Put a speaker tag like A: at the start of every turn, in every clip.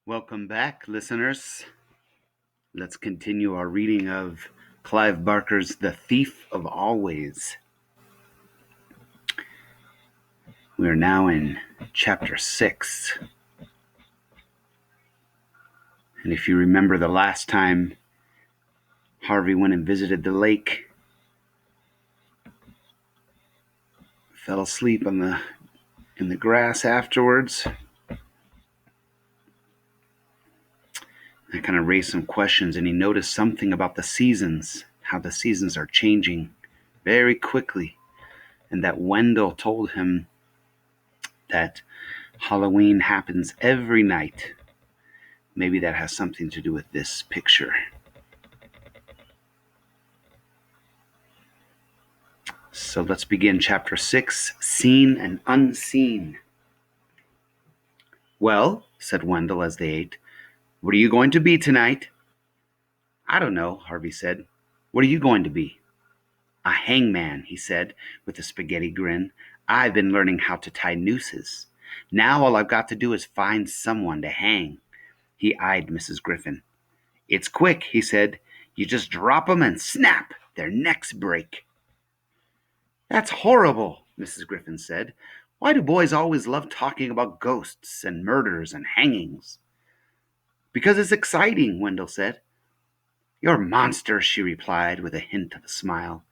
A: Welcome back, listeners. Let's continue our reading of Clive Barker's The Thief of Always. We are now in chapter 6. And if you remember the last time Harvey went and visited the lake, fell asleep in the grass afterwards, I kind of raised some questions, and he noticed something about the seasons, how the seasons are changing very quickly, and that Wendell told him that Halloween happens every night. Maybe that has something to do with this picture. So let's begin chapter 6, Seen and Unseen. "Well," said Wendell as they ate, "what are you going to be tonight?" "I don't know," Harvey said. "What are you going to be?" "A hangman," he said with a spaghetti grin. "I've been learning how to tie nooses. Now all I've got to do is find someone to hang." He eyed Mrs. Griffin. "It's quick," he said. "You just drop 'em and snap, their necks break." "That's horrible," Mrs. Griffin said. "Why do boys always love talking about ghosts and murders and hangings?" "Because it's exciting," Wendell said. "You're monsters," she replied with a hint of a smile.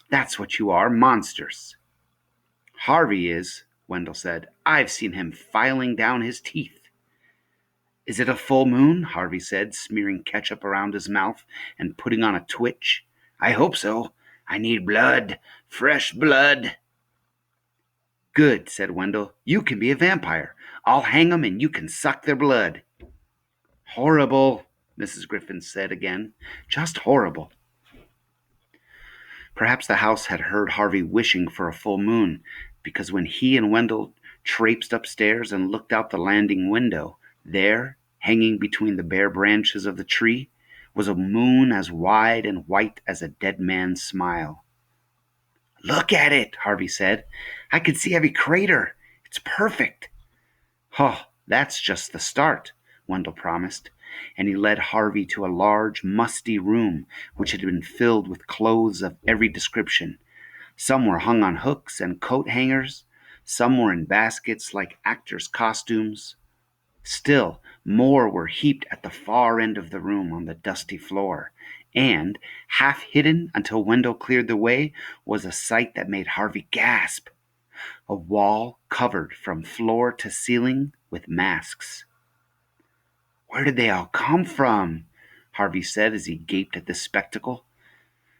A: "That's what you are, monsters." "Harvey is," Wendell said. "I've seen him filing down his teeth." "Is it a full moon?" Harvey said, smearing ketchup around his mouth and putting on a twitch. "I hope so. I need blood, fresh blood." "Good," said Wendell. "You can be a vampire. I'll hang 'em and you can suck their blood." "Horrible," Mrs. Griffin said again. "Just horrible." Perhaps the house had heard Harvey wishing for a full moon, because when he and Wendell traipsed upstairs and looked out the landing window, there, hanging between the bare branches of the tree, was a moon as wide and white as a dead man's smile. "Look at it," Harvey said. "I can see every crater. It's perfect." "Oh, that's just the start," Wendell promised, and he led Harvey to a large, musty room which had been filled with clothes of every description. Some were hung on hooks and coat hangers, some were in baskets like actors' costumes. Still more were heaped at the far end of the room on the dusty floor, and, half hidden until Wendell cleared the way, was a sight that made Harvey gasp. A wall covered from floor to ceiling with masks. "Where did they all come from?" Harvey said as he gaped at this spectacle.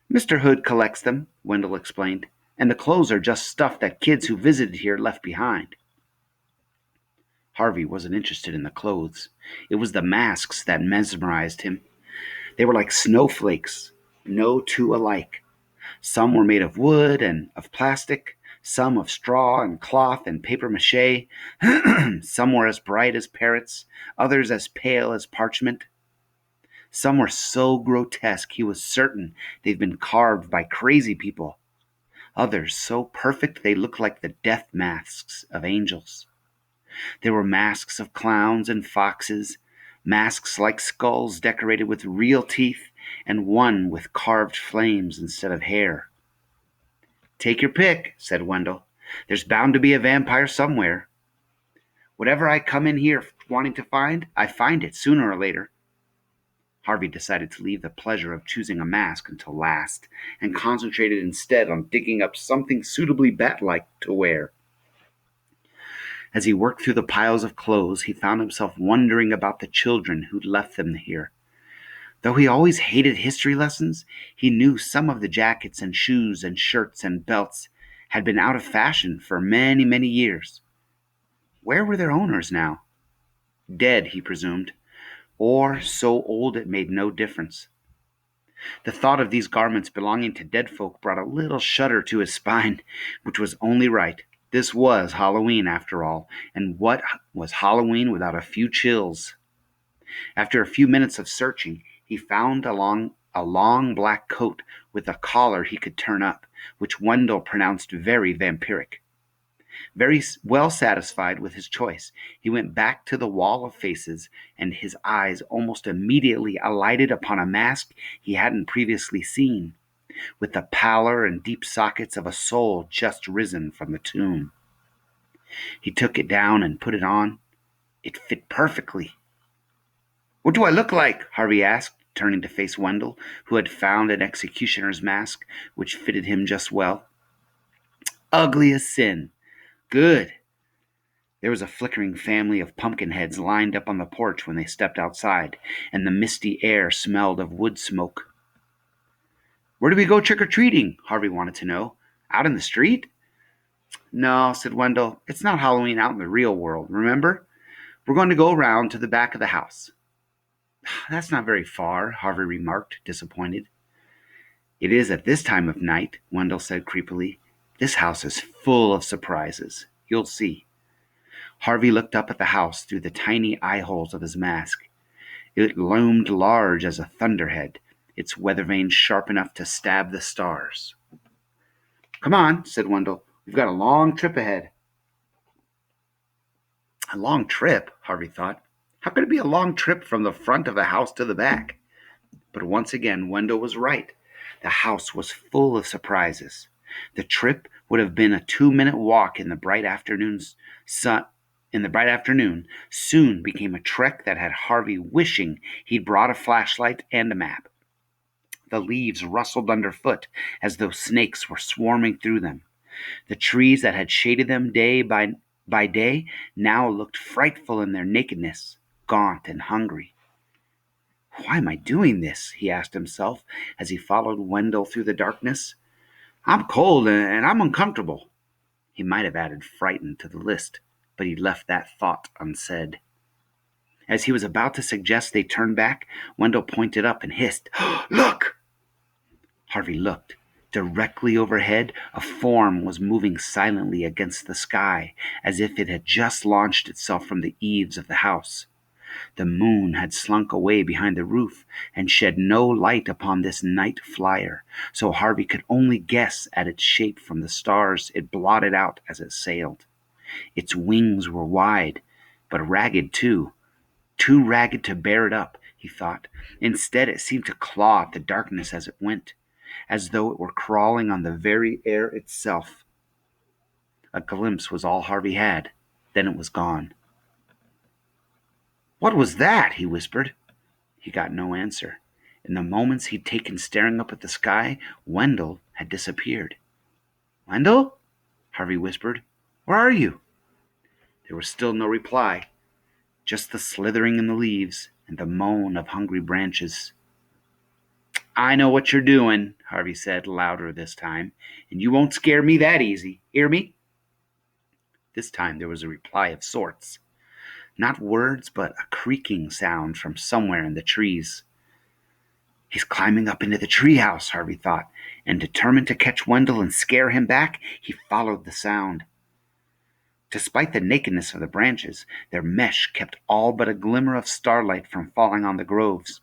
A: "Mr. Hood collects them," Wendell explained, "and the clothes are just stuff that kids who visited here left behind." Harvey wasn't interested in the clothes. It was the masks that mesmerized him. They were like snowflakes, no two alike. Some were made of wood and of plastic, some of straw and cloth and paper mache. Some were as bright as parrots, others as pale as parchment. Some were so grotesque he was certain they'd been carved by crazy people. Others so perfect they looked like the death masks of angels. There were masks of clowns and foxes, masks like skulls decorated with real teeth, and one with carved flames instead of hair. "Take your pick," said Wendell. "There's bound to be a vampire somewhere. Whatever I come in here wanting to find, I find it sooner or later." Harvey decided to leave the pleasure of choosing a mask until last, and concentrated instead on digging up something suitably bat-like to wear. As he worked through the piles of clothes, he found himself wondering about the children who'd left them here. Though he always hated history lessons, he knew some of the jackets and shoes and shirts and belts had been out of fashion for many, many years. Where were their owners now? Dead, he presumed, or so old it made no difference. The thought of these garments belonging to dead folk brought a little shudder to his spine, which was only right. This was Halloween, after all, and what was Halloween without a few chills? After a few minutes of searching, he found a long black coat with a collar he could turn up, which Wendell pronounced very vampiric. Very well satisfied with his choice, he went back to the wall of faces, and his eyes almost immediately alighted upon a mask he hadn't previously seen, with the pallor and deep sockets of a soul just risen from the tomb. He took it down and put it on. It fit perfectly. "What do I look like?" Harvey asked, turning to face Wendell, who had found an executioner's mask which fitted him just well. "Ugly as sin." "Good." There was a flickering family of pumpkin heads lined up on the porch when they stepped outside, and the misty air smelled of wood smoke. "Where do we go trick-or-treating?" Harvey wanted to know. "Out in the street?" "No," said Wendell. "It's not Halloween out in the real world, remember? We're going to go around to the back of the house." "That's not very far," Harvey remarked, disappointed. "It is at this time of night," Wendell said creepily. "This house is full of surprises. You'll see." Harvey looked up at the house through the tiny eye holes of his mask. It loomed large as a thunderhead, its weather vanes sharp enough to stab the stars. "Come on," said Wendell. "We've got a long trip ahead." A long trip, Harvey thought. How could it be a long trip from the front of the house to the back? But once again, Wendell was right. The house was full of surprises. The trip would have been a 2-minute walk in the bright afternoon soon became a trek that had Harvey wishing he'd brought a flashlight and a map. The leaves rustled underfoot as though snakes were swarming through them. The trees that had shaded them day by day now looked frightful in their nakedness, gaunt and hungry. "Why am I doing this?" he asked himself as he followed Wendell through the darkness. "I'm cold and I'm uncomfortable." He might have added frightened to the list, but he left that thought unsaid. As he was about to suggest they turn back, Wendell pointed up and hissed, "Look!" Harvey looked. Directly overhead, a form was moving silently against the sky, as if it had just launched itself from the eaves of the house. The moon had slunk away behind the roof and shed no light upon this night flyer, so Harvey could only guess at its shape from the stars it blotted out as it sailed. Its wings were wide, but ragged too ragged to bear it up, he thought. Instead, it seemed to claw at the darkness as it went, as though it were crawling on the very air itself. A glimpse was all Harvey had. Then it was gone. "What was that?" he whispered. He got no answer. In the moments he'd taken staring up at the sky, Wendell had disappeared. "Wendell?" Harvey whispered. "Where are you?" There was still no reply, just the slithering in the leaves and the moan of hungry branches. "I know what you're doing," Harvey said, louder this time, "and you won't scare me that easy. Hear me?" This time there was a reply of sorts. Not words, but a creaking sound from somewhere in the trees. "He's climbing up into the treehouse," Harvey thought, and determined to catch Wendell and scare him back, he followed the sound. Despite the nakedness of the branches, their mesh kept all but a glimmer of starlight from falling on the groves.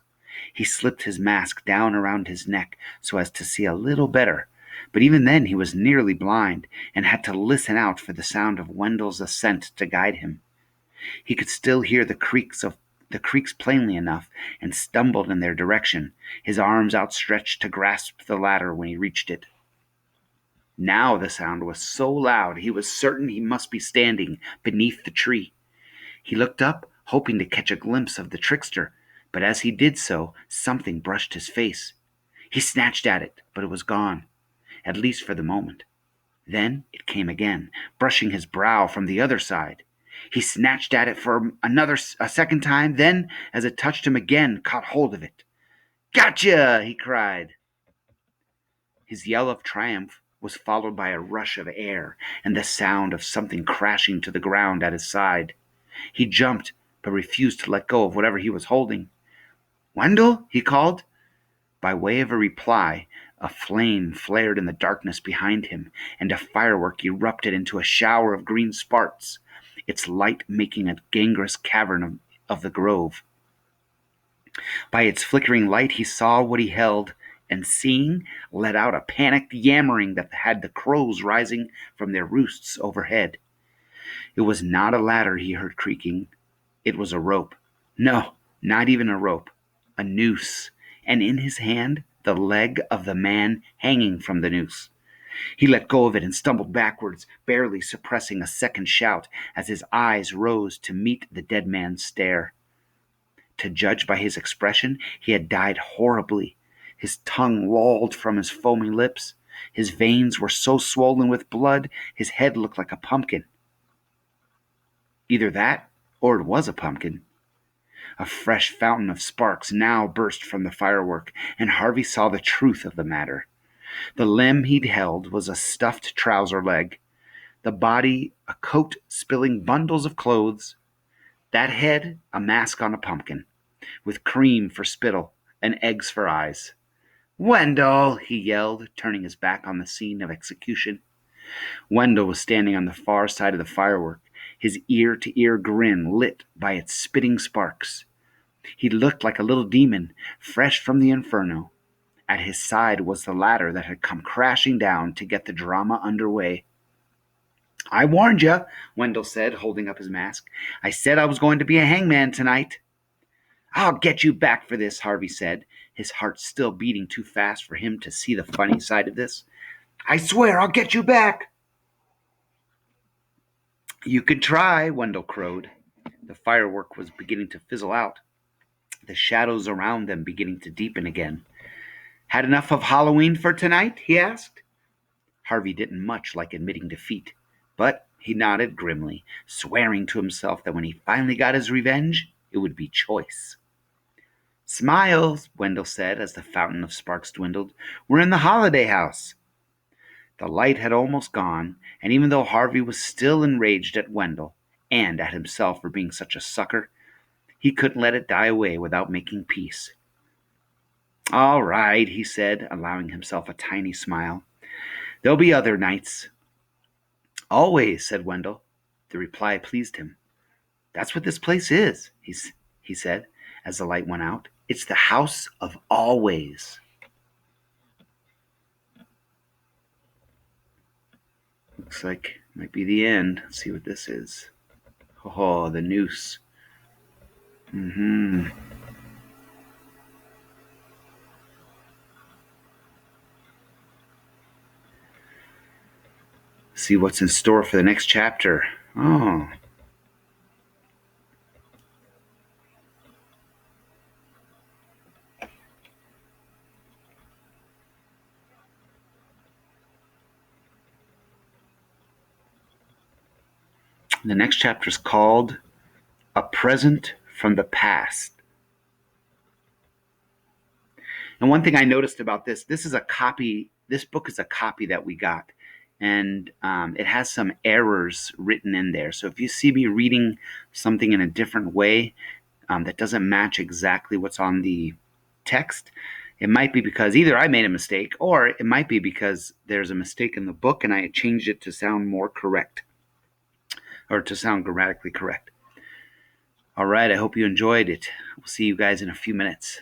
A: He slipped his mask down around his neck so as to see a little better, but even then he was nearly blind and had to listen out for the sound of Wendell's ascent to guide him. He could still hear the creaks plainly enough, and stumbled in their direction, his arms outstretched to grasp the ladder when he reached it. Now the sound was so loud he was certain he must be standing beneath the tree. He looked up, hoping to catch a glimpse of the trickster, but as he did so, something brushed his face. He snatched at it, but it was gone, at least for the moment. Then it came again, brushing his brow from the other side. He snatched at it for a second time, then, as it touched him again, caught hold of it. "Gotcha!" he cried. His yell of triumph was followed by a rush of air and the sound of something crashing to the ground at his side. He jumped, but refused to let go of whatever he was holding. "Wendell?" he called. By way of a reply, a flame flared in the darkness behind him, and a firework erupted into a shower of green sparks, its light making a gangrenous cavern of the grove. By its flickering light he saw what he held, and seeing, let out a panicked yammering that had the crows rising from their roosts overhead. It was not a ladder he heard creaking. It was a rope. No, not even a rope. A noose. And in his hand, the leg of the man hanging from the noose. He let go of it and stumbled backwards, barely suppressing a second shout as his eyes rose to meet the dead man's stare. To judge by his expression, he had died horribly. His tongue lolled from his foaming lips. His veins were so swollen with blood, his head looked like a pumpkin. Either that, or it was a pumpkin. A fresh fountain of sparks now burst from the firework, and Harvey saw the truth of the matter. The limb he'd held was a stuffed trouser leg, the body a coat spilling bundles of clothes, that head a mask on a pumpkin, with cream for spittle and eggs for eyes. "Wendell!" he yelled, turning his back on the scene of execution. Wendell was standing on the far side of the firework, his ear-to-ear grin lit by its spitting sparks. He looked like a little demon, fresh from the inferno. At his side was the ladder that had come crashing down to get the drama underway. "I warned you," Wendell said, holding up his mask. "I said I was going to be a hangman tonight." "I'll get you back for this," Harvey said, his heart still beating too fast for him to see the funny side of this. "I swear I'll get you back." "You could try," Wendell crowed. The firework was beginning to fizzle out, the shadows around them beginning to deepen again. "Had enough of Halloween for tonight?" he asked. Harvey didn't much like admitting defeat, but he nodded grimly, swearing to himself that when he finally got his revenge, it would be choice. "Smiles," Wendell said as the fountain of sparks dwindled. "We're in the holiday house." The light had almost gone, and even though Harvey was still enraged at Wendell and at himself for being such a sucker, he couldn't let it die away without making peace. "All right," he said, allowing himself a tiny smile. "There'll be other nights." "Always," said Wendell. The reply pleased him. "That's what this place is," he said as the light went out. "It's the house of always." Looks like it might be the end. Let's see what this is. Oh, the noose. See what's in store for the next chapter. Oh, the next chapter is called A Present from the Past. And one thing I noticed about this is a copy. This book is a copy that we got, and it has some errors written in there. So if you see me reading something in a different way that doesn't match exactly what's on the text, it might be because either I made a mistake or it might be because there's a mistake in the book and I changed it to sound more correct or to sound grammatically correct. All right, I hope you enjoyed it. We'll see you guys in a few minutes.